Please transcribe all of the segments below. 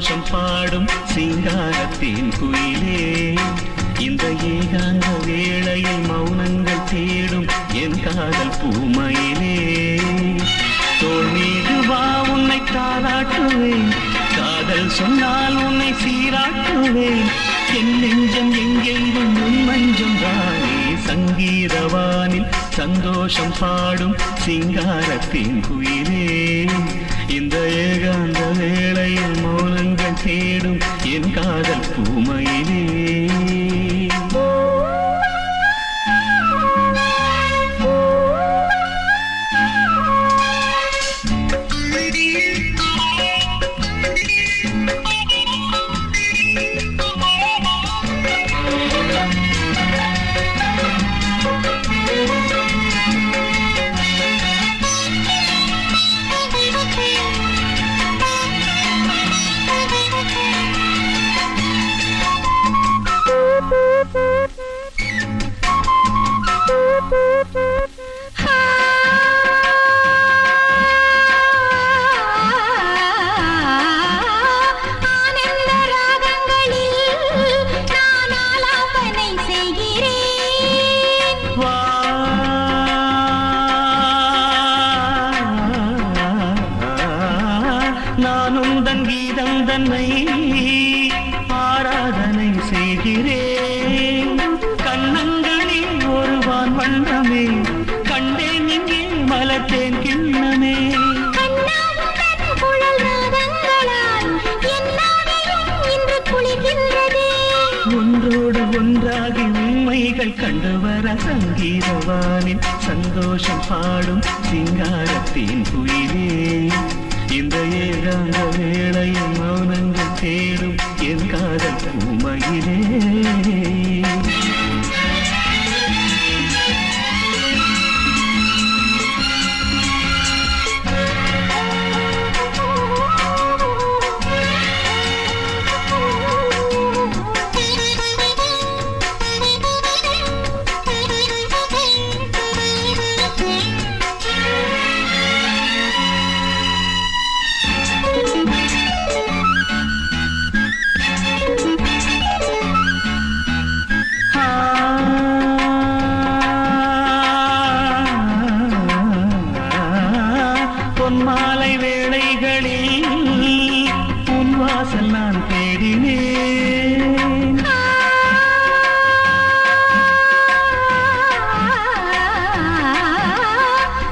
சந்தோஷம் பாடும் சிங்காரத்தின் குயிலே இந்த ஏகாந்த வேளையில் மௌனங்கள் தேடும் என் காதல் பூமையிலே தோள் மீது வா உன்னை தாளாட்டுவேன் காதல் சொன்னால் உன்னை சீராட்டுவேன் என் நெஞ்சம் எங்கெங்கும் உன் மஞ்சம் தானே சங்கீதவானில் சந்தோஷம் பாடும் சிங்காரத்தின் குயிலே இந்த ஏகாந்த வேளையில் மௌனங்கள் தேடும் என் காதல் பூமையிலே நானும் தன் கீதம் தன்னை ஆராதனை செய்கிறேன் கண்ணங்களில் ஒருவான் வண்ணமே கண்டேன் இங்கே மலத்தேன் கிண்ணமே ஒன்றோடு ஒன்றாகி உண்மைகள் கண்டுவர சங்கீதவானின் சந்தோஷம் பாடும் சிங்காரத்தின் குயிலே இந்த ஏகாந்த வேளையில் மௌனங்கள் தேடும் என் காதல் பூமையிலே பொன்மாலை வேளைகளில் உன் வாசல் நான் தேடினேன்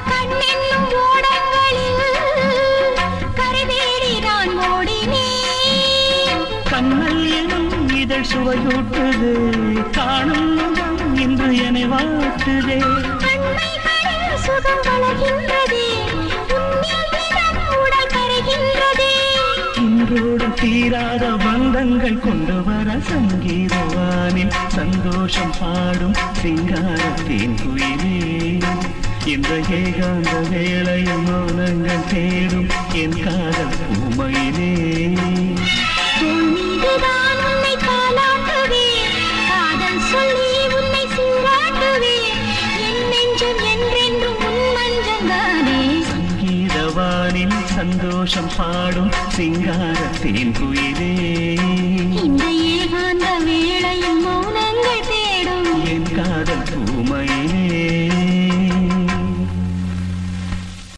கண்ணென்னும் ஓடங்களில் கரைதேடி நான் ஓடினேன் கண்ணல் எனும் இதழ் சுவையூட்டுது காணும் முகம் இன்று என்னை வாட்டுதே சுகம் வளர்கின்றதே இன்றோடு தீராத பந்தங்கள் கொண்டு வர சங்கீதவானில் சந்தோஷம் பாடும் சிங்காரத்தின் குயிலே இந்த ஏகாந்த வேளையில் மௌனங்கள் தேடும் என் காதல் பூமையிலே உன்னை காலாட்டுவே காதல் சொல்லி உன்னை சீராட்டுவே என் நெஞ்சம் என்றென்றும் உன் மஞ்சந்தானே சங்கீதவானில் சந்தோஷம் பாடும் சிங்காரத்தின் குயிலே இந்த ஏகாந்த வேளையில்